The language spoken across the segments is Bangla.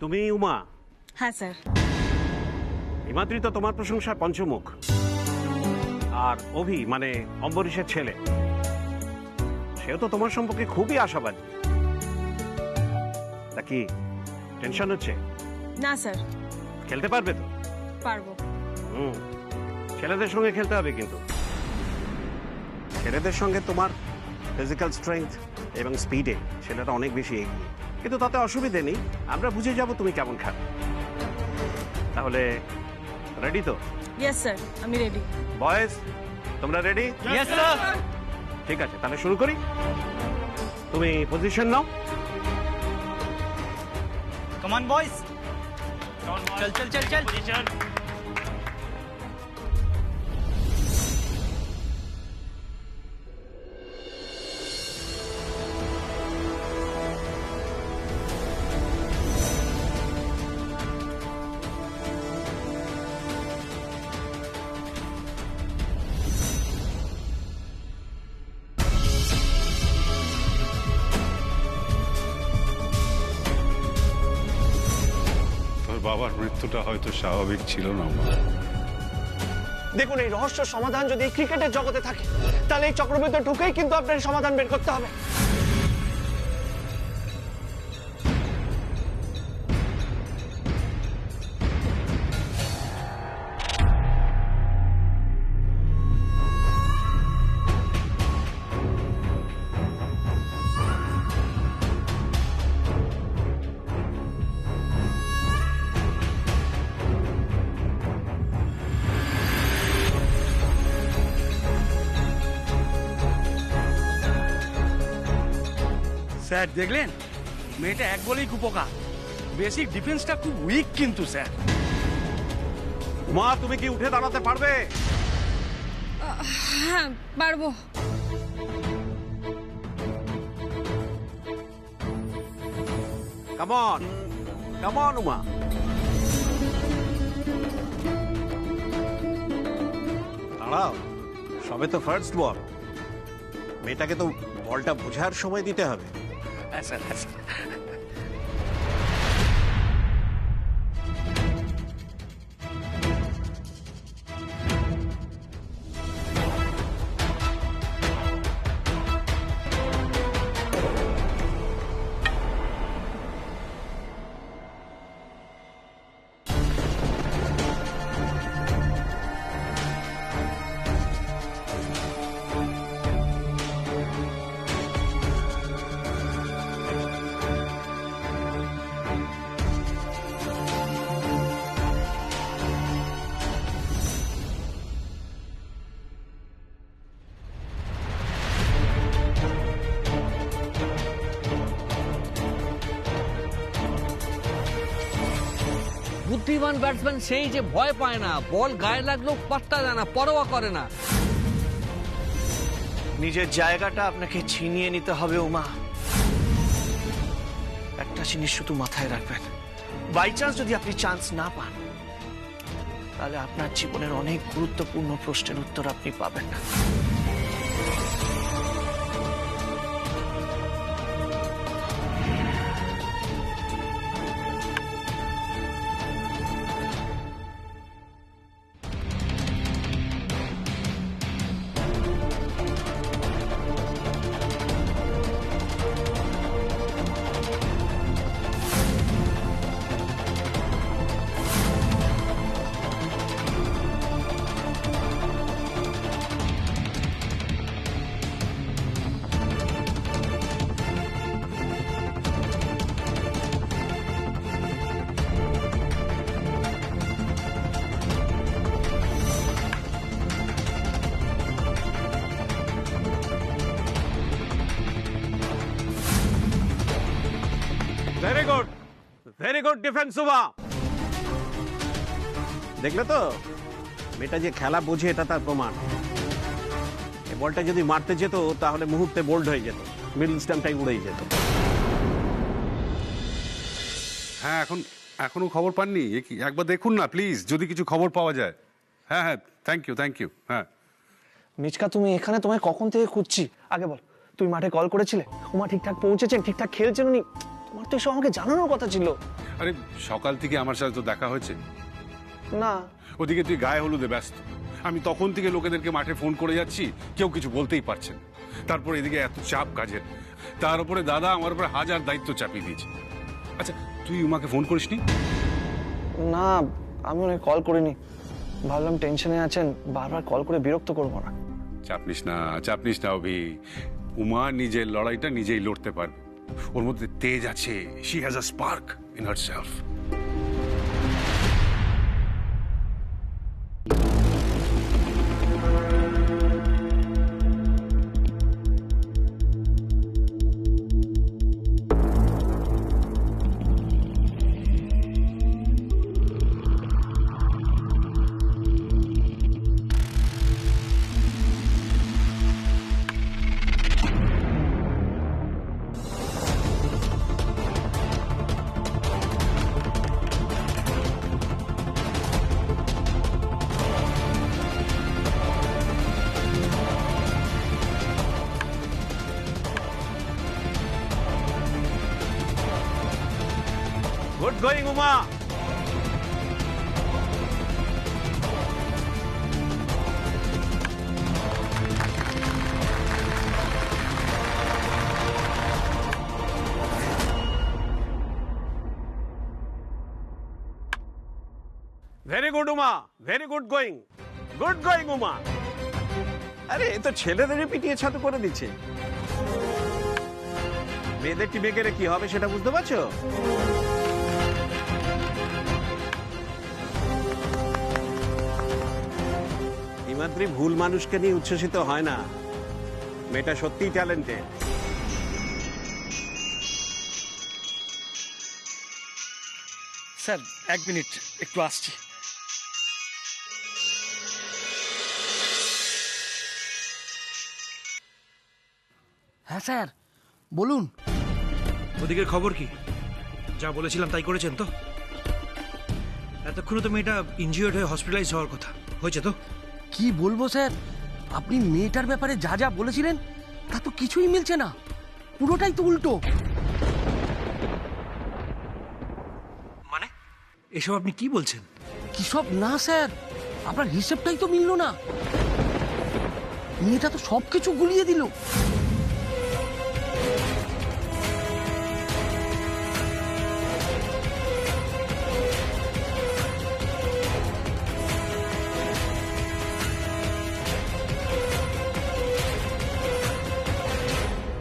তুমি উমা? হ্যাঁ স্যার। হিমাদ্রি তো তোমার প্রশংসায় পঞ্চমুখ, আর অভি মানে অম্বরীশের ছেলে, সেও তো তোমার সম্পর্কে খুবই আশাবাদী। তা কি টেনশন হচ্ছে? না স্যার। খেলতে পারবে তো? পারবো। ছেলেদের সঙ্গে খেলতে হবে, কিন্তু ছেলেদের সঙ্গে তোমার ফিজিক্যাল স্ট্রেংথ এবং স্পিডে ছেলেরা অনেক বেশি এগিয়ে, কিন্তু তাতে অসুবিধে নেই, আমরা বুঝে যাব তুমি কেমন খেলো। তাহলে রেডি তো? ইয়েস স্যার, আমি রেডি। বয়েজ, তোমরা রেডি? Yes sir. ঠিক আছে, তাহলে শুরু করি। তুমি position now. Come on boys, चल चल चल चल पोजीशन। বাবার মৃত্যুটা হয়তো স্বাভাবিক ছিল না। দেখুন, এই রহস্য সমাধান যদি ক্রিকেটের জগতে থাকে, তাহলে এই চক্রবৃদ্ধ ঢুকেই কিন্তু আপনার সমাধান বের করতে হবে। স্যার দেখলেন, মেয়েটা এক বলেই কুপোকা। বেসিক ডিফেন্সটা খুব উইক কিন্তু স্যার। মা, তুমি কি উঠে দাঁড়াতে পারবে? হ্যাঁ পারবো। Come on, come on Uma. দাঁড়াও, সবে তো ফার্স্ট বল, মেয়েটাকে তো বলটা বোঝার সময় দিতে হবে। হ্যাঁ স্যার, হ্যাঁ স্যার। বুদ্ধিমান ব্যাটসম্যান সেই যে ভয় পায় না, বল গায়ে লাগলেও পাত্তা দেয় না, পরোয়া করে না। নিজের জায়গাটা আপনাকে ছিনিয়ে নিতে হবে উমা। একটা জিনিস শুধু মাথায় রাখবেন, বাই চান্স যদি আপনি চান্স না পান, তাহলে আপনার জীবনের অনেক গুরুত্বপূর্ণ প্রশ্নের উত্তর আপনি পাবেন না। Very good, very good defence Uma. দেখলে তো, মেয়েটা যে খেলা বোঝে এটা তার প্রমাণ। এই বলটা যদি মারতে যেত তাহলে মুহূর্তে বোল্ড হয়ে যেত, মিডল স্ট্যাম্পটাই উড়েই যেত। হ্যাঁ, এখনো খবর পাননি? একবার দেখুন না প্লিজ, যদি কিছু খবর পাওয়া যায়। হ্যাঁ হ্যাঁ, থ্যাংক ইউ। হ্যাঁ মিচকা, তুমি এখানে? তোমায় কখন থেকে খুঁজছি। আগে বল, তুমি মাঠে কল করেছিলে? উমা ঠিকঠাক পৌঁছেছেন, ঠিকঠাক খেলছেন উনি? আমার তো এসব আমাকে জানানোর কথা ছিল। আরে সকাল থেকে আমার সাথে তো দেখা হয়েছে না, ওদিকে তুই গায়ে হলুদে ব্যস্ত, আমি তখন থেকে লোকেদেরকে মাঠে ফোন করে যাচ্ছি, কেউ কিছু বলতেই পারছে না। তারপর এদিকে এত চাপ কাজের, তার উপরে দাদা আমার উপরে হাজার দায়িত্ব চাপিয়ে দিয়েছে। আচ্ছা তুই উমাকে ফোন করিসনি? না আমি ওনাকে কল করিনি, ভাবলাম টেনশনে আছেন, বারবার কল করে বিরক্ত করবো না। চাপ নিস না অভি, উমা নিজের লড়াইটা নিজেই লড়তে পারবে, ওর মধ্যে তেজ আছে, she has a spark in herself. Good going Uma. Very good Uma, very good going, good going Uma. আরে এ তো ছেলেদেরই পিটিয়ে ছাতু করে দিচ্ছে, মেয়েদের টিমে গেলে কি হবে সেটা বুঝতে পারছো? হিমাদ্রি ভুল মানুষকে নিয়ে উচ্ছ্বসিত হয় না, মেয়েটা সত্যিই ট্যালেন্টেড। স্যার 1 মিনিট, একটু আসছি। হ্যাঁ স্যার বলুন। ওদিকের খবর কি? যা বলেছিলাম তাই করেছেন তো? এতক্ষণে তো মেয়েটা ইনজিওর্ড হয়ে হসপিটালাইজ হওয়ার কথা, হয়েছে তো? কি বলবো স্যার, আপনি মেয়েটার ব্যাপারে যা যা বলেছিলেন তা তো কিছুই মিলছে না, পুরোটাই তো উল্টো। মানে এসব আপনি কি বলছেন? কি সব না স্যার, আপনার হিসেবটাই তো মিললো না, মেয়েটা তো সবকিছু গুলিয়ে দিল।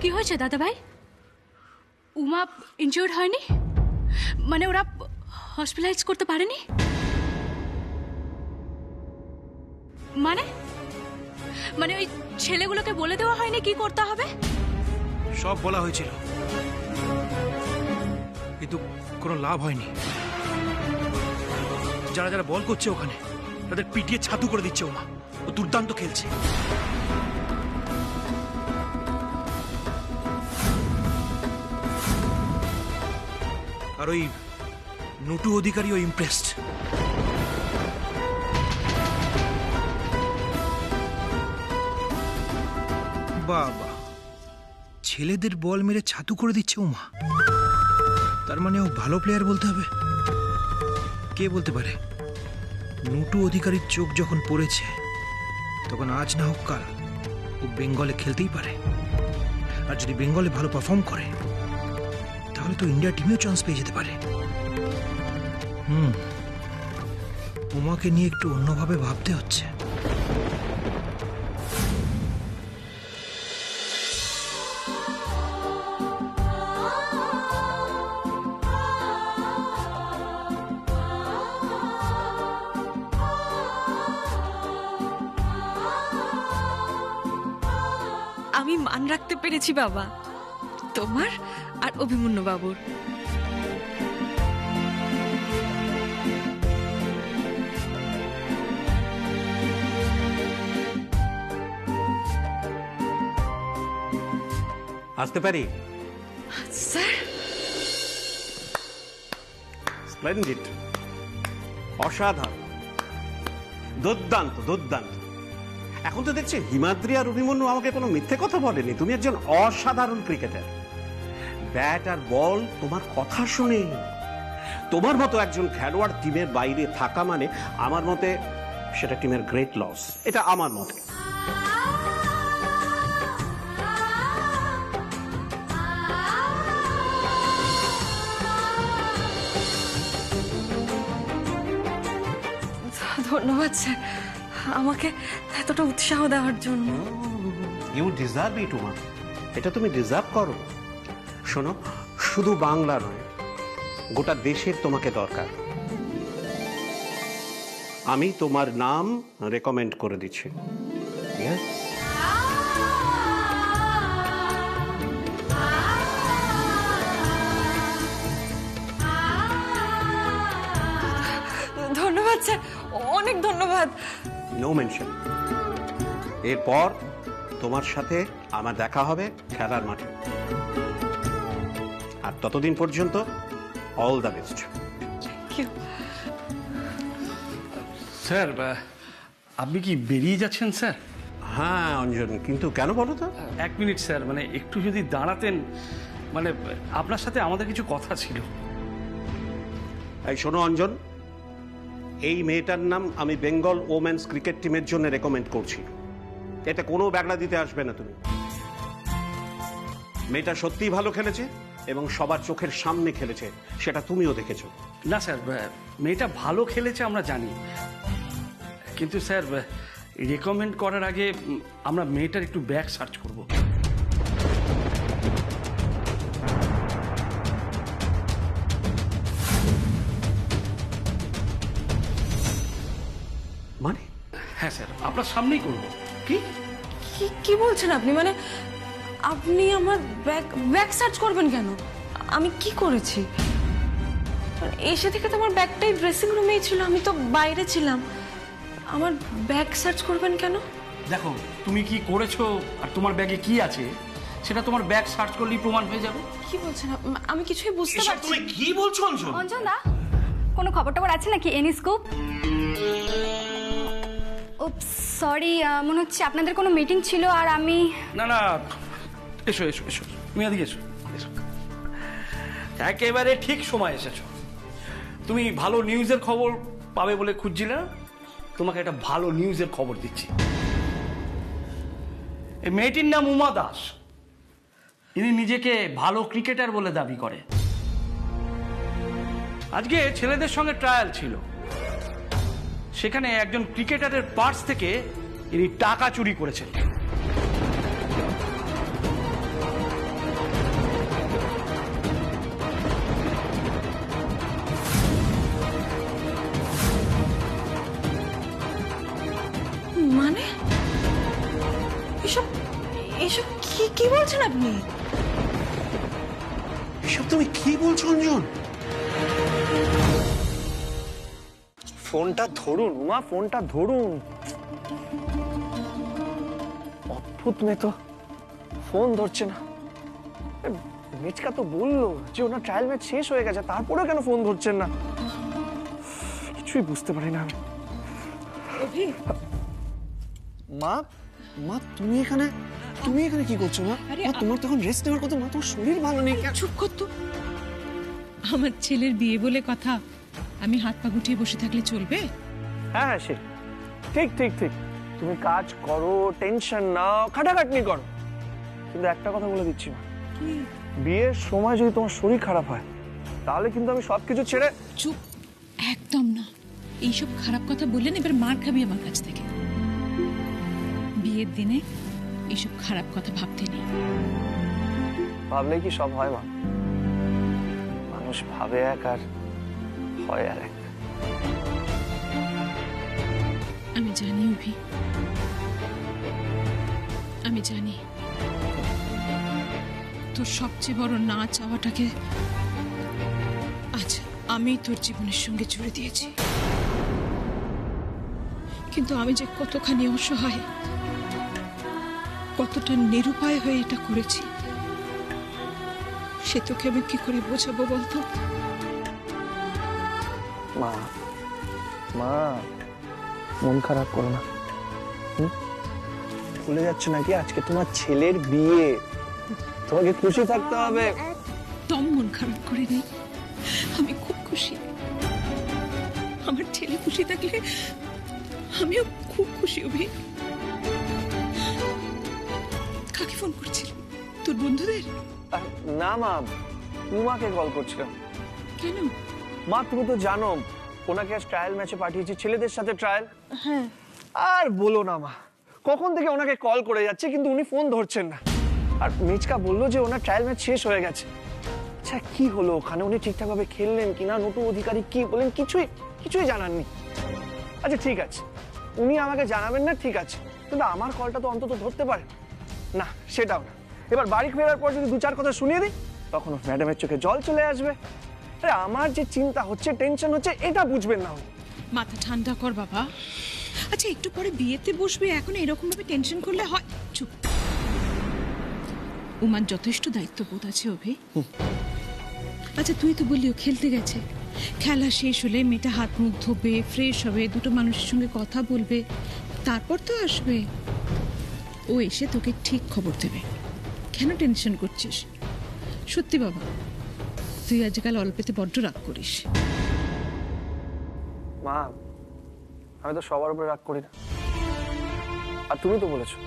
কি হয়েছে দাদা ভাই? উমা ইনজিওর্ড হয়নি? মানে ওরা হসপিটালাইজ করতে পারেনি? মানে মানে ওই ছেলেগুলোকে বলে দেওয়া হয়নি কি করতে হবে? সব বলা হয়েছিল, কিন্তু কোনো লাভ হয়নি। যারা যারা বল করছে ওখানে তাদের পিটিয়ে ছাতু করে দিচ্ছে ওমা। ও দুর্দান্ত খেলছে। আর ওই নুটু অধিকারীও ইমপ্রেসড। বাবা, ছেলেদের বল মেরে ছাতু করে দিচ্ছে উমা, তার মানে ও ভালো প্লেয়ার বলতে হবে। কে বলতে পারে, নুটু অধিকারীর চোখ যখন পড়েছে তখন আজ না হোক কাল ও বেঙ্গলে খেলতেই পারে। আর যদি বেঙ্গলে ভালো পারফর্ম করে তাহলে তো ইন্ডিয়া টিমেও চান্স পেয়ে যেতে পারে। উমাকে নিয়ে একটু অন্যভাবে ভাবতে হচ্ছে। আমি মান রাখতে পেরেছি বাবা, তোমার আর অভিমন্যু বাবুর। আসতে পারি? স্যার স্প্লেন্ডিড, অসাধারণ, দুর্দান্ত দুর্দান্ত। এখন তো দেখছি হিমাদ্রি আর অভিমন্যু আমাকে কোনো মিথ্যে কথা বলেনি, তুমি একজন অসাধারণ ক্রিকেটার। ব্যাট আর বল তোমার কথা শুনে। তোমার মতো একজন খেলোয়াড় টিমের বাইরে থাকা মানে আমার মতে সেটা টিমের গ্রেট লস, এটা আমার মতে। ধন্যবাদ স্যার আমাকে এতটা উৎসাহ দেওয়ার জন্য। ইউ ডিজার্ভ ইট উমা, এটা তুমি ডিজার্ভ করো। শোনো, শুধু বাংলা নয়, গোটা দেশের তোমাকে দরকার। আমি তোমার নাম রেকমেন্ড করে দিচ্ছি। Yes? ধন্যবাদ স্যার, অনেক ধন্যবাদ। No mention. এরপর তোমার সাথে আমার দেখা হবে খেলার মাঠে, আর ততদিন পর্যন্ত অল দ্য বেস্ট। স্যার আপনি কি বেরিয়ে যাচ্ছেন স্যার? হ্যাঁ অঞ্জন, কিন্তু কেন বলো তো? 1 মিনিট স্যার, মানে একটু যদি দাঁড়াতেন, মানে আপনার সাথে আমাদের কিছু কথা ছিল। এই শোনো অঞ্জন, এই মেয়েটার নাম আমি বেঙ্গল ওমেন্স ক্রিকেট টিমের জন্য রেকমেন্ড করছি। এতে কোনো ব্যাগড়া দিতে আসবে না তুমি। মেয়েটা সত্যিই ভালো খেলেছে এবং সবার চোখের সামনে খেলেছে, সেটা তুমিও দেখেছো। না স্যার, মেয়েটা ভালো খেলেছে আমরা জানি, কিন্তু স্যার রেকমেন্ড করার আগে আমরা মেয়েটার একটু ব্যাগ সার্চ করব। মানে? হ্যাঁ স্যার, আপনার সামনেই করব। কি কি বলছেন আপনি? মানে আপনি আমার ব্যাগ সার্চ করবেন কেন? আমি কি করেছি? এসে থেকে তো আমার ব্যাগটাই ড্রেসিং রুমেই ছিল, আমি তো বাইরে ছিলাম। আমার ব্যাগ সার্চ করবেন কেন? দেখো, তুমি কি করেছো আর তোমার ব্যাগে কি আছে সেটা তোমার ব্যাগ সার্চ করলেই প্রমাণ হয়ে যাবে। কি বলছেন? আমি কিছুই বুঝতে পারছি না। তুমি কি বলছো অঞ্জন? অঞ্জন দা, কোনো খবর টবর আছে নাকি? Any scoop? ও সরি, মনে হচ্ছে আপনাদের কোনো মিটিং ছিল আর আমি... না না, এসো এসো এসো, তুমি এদিকে এসো এসো। একেবারে ঠিক সময় এসেছো। তুমি ভালো নিউজের খবর পাবে বলে খুঁজছিলে না? তোমাকে একটা ভালো নিউজের খবর দিচ্ছি। এই মেয়েটির নাম উমা দাস। ইনি নিজেকে ভালো ক্রিকেটার বলে দাবি করে। আজকে ছেলেদের সঙ্গে ট্রায়াল ছিল, সেখানে একজন ক্রিকেটারের পার্স থেকে ইনি টাকা চুরি করেছেন। মানে এসব এসব কি বলছেন আপনি? এসব তুমি কি বলছো অঞ্জন? ফোনটা ধরুন উমা, ফোনটা ধরুন। অদ্ভুত মেয়ে তো, ফোন ধরছে না। মিচকা তো বললো যে ওনার ট্রায়াল ম্যাচ শেষ হয়ে গেছে, তারপরেও কেন ফোন ধরছেন না? কিছুই বুঝতে পারি না আমি। মা, মা তুমি এখানে কি করছো? মা, তোমার তখন রেস্ট নেওয়ার কথা। মা, তোমার শরীর ভালো নেই। চুপ কর তো। আমার ছেলের বিয়ে বলে কথা, আমি হাত পা গুটিয়ে বসে থাকলে চলবে? হ্যাঁ হ্যাঁ, সে ঠিক ঠিক ঠিক। তুমি কাজ করো, টেনশন নাও, খাটাখাটনি করো, কিন্তু একটা কথা বলে দিচ্ছি না, বিয়ের সময় যদি তোমার শরীর খারাপ হয় তাহলে কিন্তু আমি সবকিছু ছেড়ে... চুপ, একদম না। এইসব খারাপ কথা বললেন, এবার মার খাবি আমার কাছ থেকে। বিয়ের দিনে এইসব খারাপ কথা ভাবতে নেই। ভাবলে কি সব হয়? মা, মানুষ ভাবে এক আর হয় আর এক। আমি জানি অভি, আমি জানি তোর সবচেয়ে বড় না চাওয়াটাকে আজ আমি তোর জীবনের সঙ্গে জুড়ে দিয়েছি। কিন্তু আমি যে কতখানি অসহায়, কতটা নিরুপায় হয়ে এটা করেছি, সে তোকে আমি কি করে বোঝাবো বলতো? মা, মা মন খারাপ করো না। ভুলে যাচ্ছ নাকি আজকে তোমার ছেলের বিয়ে? তোমাকে খুশি থাকতে হবে। একদম মন খারাপ করে নেই, আমি খুব খুশি। আমার ছেলে খুশি থাকলে আমিও খুব খুশি অভি। কাকে ফোন করছিল? তোর বন্ধুদের? না মা, উমাকে কল করছিলাম। কেন? মা তুমি তো জানো ওনাকে আজ ট্রায়াল ম্যাচে পাঠিয়েছি, ছেলেদের সাথে ট্রায়াল। হ্যাঁ। আর বলো না মা, কখন থেকে ওনাকে কল করে যাচ্ছে কিন্তু উনি ফোন ধরছেন না। আর মিচকা বললো যে ওনার ট্রায়াল ম্যাচ শেষ হয়ে গেছে। আচ্ছা কি হলো ওখানে, উনি ঠিকঠাক ভাবে খেললেন কিনা, নটু অধিকারী কি বলেন, কিছুই জানাননি। আচ্ছা ঠিক আছে, উনি আমাকে জানাবেন না, ঠিক আছে, কিন্তু আমার কলটা তো অন্তত ধরতে পারে না, সেটাও না। এবার বাড়ি ফেরার পর যদি 2-4 কথা শুনিয়ে দিই তখন ম্যাডামের চোখে জল চলে আসবে। আরে আমার যে চিন্তা হচ্ছে, টেনশন হচ্ছে, এটা বুঝবেন না উনি। মাথা ঠান্ডা কর বাবা। আচ্ছা একটু পরে বিয়েতে বসবে, এখন এরকম ভাবে টেনশন করলে হয়? চুপ। উমার যথেষ্ট দায়িত্ববোধ আছে অভি। আচ্ছা তুই তো বললি ও খেলতে গেছে, খেলা শেষ হলে মেয়েটা হাত মুখ ধোবে, ফ্রেশ হবে, দুটো মানুষের সঙ্গে কথা বলবে, তারপর তো আসবে। ও এসে তোকে ঠিক খবর দেবে। কেন টেনশন করছিস? সত্যি বাবা, তুই আজকাল অল্পেতে বড্ড রাগ করিস। মা আমি তো সবার উপরে রাগ করি না, আর তুমি তো বলেছো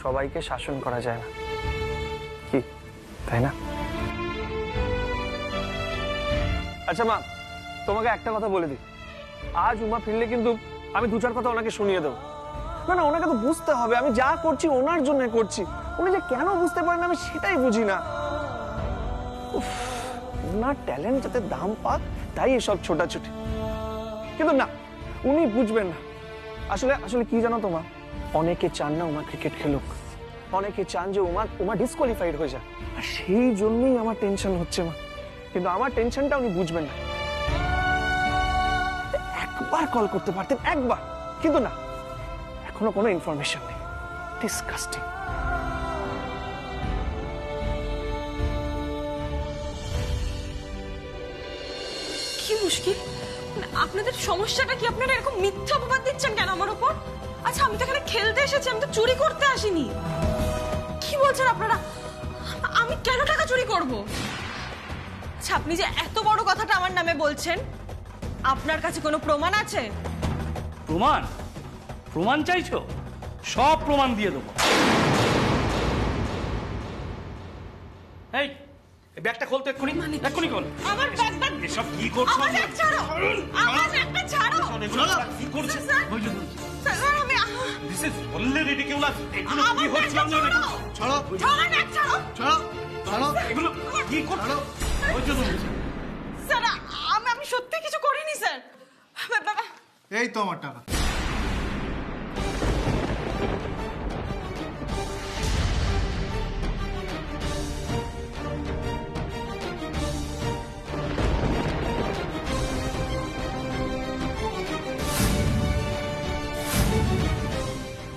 সবাইকে শাসন করা যায় না, কি তাই না? আচ্ছা মা, তোমাকে একটা কথা বলে দিই, আজ উমা ফিরলে কিন্তু আমি 2-4 কথা ওনাকে শুনিয়ে দেবো। না ওনাকে তো বুঝতে হবে আমি যা করছি ওনার জন্য করছি। উনি যে কেন বুঝতে পারেন আমি সেটাই বুঝি না। ওনার ট্যালেন্ট যাতে দাম পাক তাই এসব ছোটাছুটি, কিন্তু না উনি বুঝবেন না। আসলে কি জানো তোমা, অনেকে চান না উমা ক্রিকেট খেলুক, অনেকে চান যে উমা ডিসকোয়ালিফাইড হয়ে যায়, আর সেই জন্যই আমার টেনশন হচ্ছে মা। কিন্তু আমার টেনশনটা উনি বুঝবেন না। একবার কল করতে পারতেন, একবার, কিন্তু না, এখনো কোনো ইনফরমেশন নেই। ডিসকাস্টিং। কি মুশকিল, আপনাদের সমস্যাটা কি? আপনারা এরকম মিথ্যা অপবাদ দিচ্ছেন কেন আমার উপর? আচ্ছা আমি তো এখানে খেলতে এসেছি, আমি তো চুরি করতে আসিনি। কি বলছেন আপনারা? আমি কেন টাকা চুরি করব? আচ্ছা আপনি যে এত বড় কথাটা আমার নামে বলছেন, আপনার কাছে কোনো প্রমাণ আছে? প্রমাণ চাইছো? সব প্রমাণ দিয়ে দেবো। এই ব্যাগটা খোলতো এক্ষুনি, এক্ষুনি খোল। আমার ব্যাগটা, এসব কি করছো? আমার ব্যাগ ছাড়ো, আমার ব্যাগটা ছাড়ো। কি করছো? স্যার আমি দিস ইজ অলরেডি রিডিকুলাস। এগুলো কি হচ্ছে? ছাড়ো, ছাড়ো ব্যাগ ছাড়ো, ছাড়ো। এগুলো কি করছো? স্যার আমি সত্যি কিছু করিনি স্যার। বাবা এই তো আমার টাকা।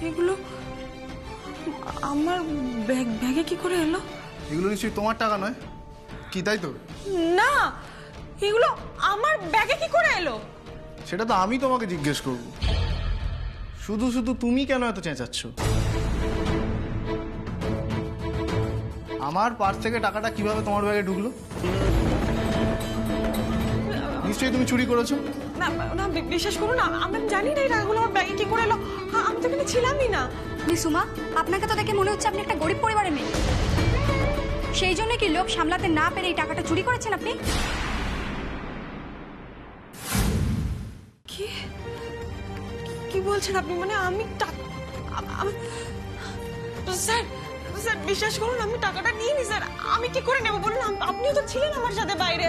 এগুলো আমার ব্যাগে কি করে এলো? এগুলো নিশ্চয়ই তোমার টাকা নয় কি, তাই তো? না, এগুলো আমার ব্যাগে কি করে এলো? সেটা তো আমি তোমাকে জিজ্ঞেস করব। শুধু তুমি কেন এত চেঁচাচ্ছ? আমার পার্স থেকে টাকাটা কিভাবে তোমার ব্যাগে ঢুকলো? নিশ্চয়ই তুমি চুরি করেছো। না না বিশ্বাস করুন, আমি জানি না এই টাকাগুলো আমার ব্যাগে কি করে এলো। আমি তো এখানে ছিলামই না। মিস উমা, আপনাকে তো দেখে মনে হচ্ছে আপনি একটা গরিব পরিবারের মেয়ে। সেই জন্য কি লোক সামলাতে না পেরে এই টাকাটা চুরি করেছেন আপনি? কি কি বলছেন আপনি? মানে আমি স্যার স্যার বিশ্বাস করুন আমি টাকাটা নিইনি স্যার। আমি কি করে নেব বলুন? আপনিও তো ছিলেন আমার সাথে বাইরে।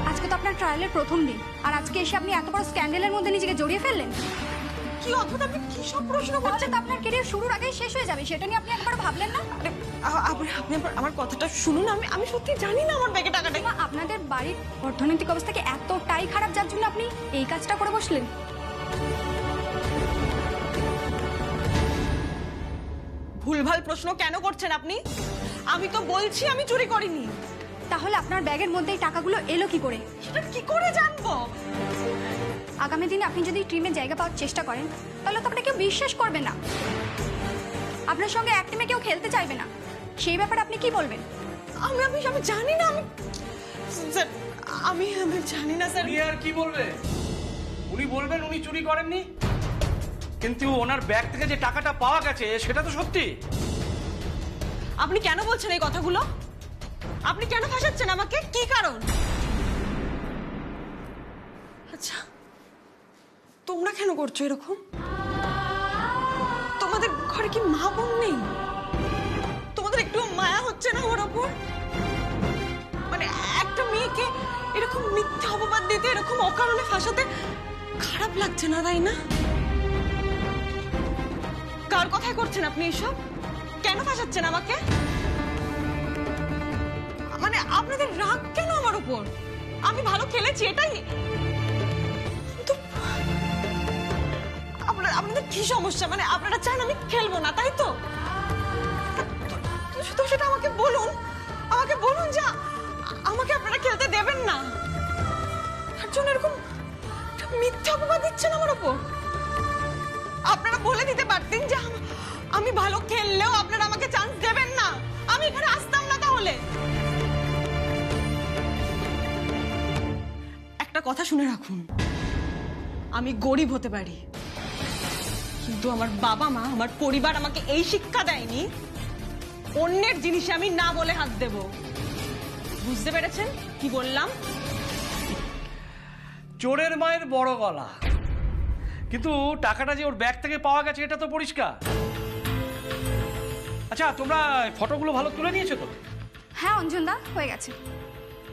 আজকে তো আপনার ট্রায়ালের প্রথম দিন, আর আজকে এসে আপনি এত বড় স্ক্যান্ডালের মধ্যে নিজেকে জড়িয়ে ফেললেন। কি অদ্ভুত, আপনি কি সব প্রশ্ন করছেন? তো আপনার ক্যারিয়ার শুরুর আগেই শেষ হয়ে যাবে, সেটা নিয়ে আপনি একবার ভাবলেন না? আপনি আমার কথাটা শুনুন, আমি সত্যি জানি না আমার ব্যাগে টাকাটা। আপনাদের বাড়ির অর্থনৈতিক অবস্থা কি এতটাই খারাপ যার জন্য আপনি এই কাজটা করে বসলেন? ভুলভাল প্রশ্ন কেন করছেন আপনি? আমি তো বলছি আমি চুরি করিনি। তাহলে আপনার ব্যাগের মধ্যে এই টাকাগুলো এলো কি করে? সেটা কি করে জানবো? আগামী দিনে আপনি যদি টিমে জায়গা পাওয়ার চেষ্টা করেন তাহলে তো আপনাকে কেউ বিশ্বাস করবে না, আপনার সঙ্গে এক টিমে কেউ খেলতে চাইবে না। সেই ব্যাপারে আপনি কি বলবেন? আমি আমি আমি জানি না। আমি স্যার আমি আমি জানি না স্যার। উনি আর কি বলবে? উনি বলবেন উনি চুরি করেননি, কিন্তু ওনার ব্যাগ থেকে যে টাকাটা পাওয়া গেছে সেটা তো সত্যি। আপনি কেন বলছেন এই কথাগুলো? আপনি কেন ফাঁসাচ্ছেন আমাকে? কি কারণ? আচ্ছা, তোমরা কেন করছো এরকম? তোমাদের ঘরে কি মা বোন নেই? তোমাদের একটু মায়া হচ্ছে না ওর ওপর? মানে একটা মেয়েকে এরকম মিথ্যা অপবাদ দিতে, এরকম অকারণে ফাঁসাতে খারাপ লাগছে না, তাই না? কার কথাই করছেন আপনি এসব? কেন ফাঁসাচ্ছেন আমাকে? মানে আপনাদের রাগ কেন আমার উপর? আমি ভালো খেলেছি এটাই তো। আপনাদের কি সমস্যা? মানে আপনারা চান আমি খেলবো না, তাই তো? তো সেটা আমাকে বলুন, আমাকে বলুন যে আমাকে আপনারা খেলতে দেবেন না। তার জন্য এরকম মিথ্যা অপবাদ দিচ্ছেন আমার উপর। আপনারা বলে দিতে পারতেন যে আমি ভালো খেললেও আপনারা আমাকে চান্স দেবেন না, আমি এখানে আসতাম না। তাহলে একটা কথা শুনে রাখুন, আমি গরিব হতে পারি, কিন্তু আমার বাবা মা, আমার পরিবার আমাকে এই শিক্ষা দেয়নি অন্যের জিনিসে আমি না বলে হাত দেব। বুঝতে পেরেছেন কি বললাম? চোরের মায়ের বড় গলা, কিন্তু টাকাটা যে ওর ব্যাগ থেকে পাওয়া গেছে এটা তো পরিষ্কার। আচ্ছা, তোমরা ফটোগুলো ভালো তুলে নিয়েছো তো? হ্যাঁ অঞ্জনদা, হয়ে গেছে।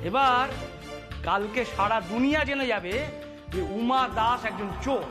এবার কালকে সারা দুনিয়া জেনে যাবে যে উমা দাস একজন চোর।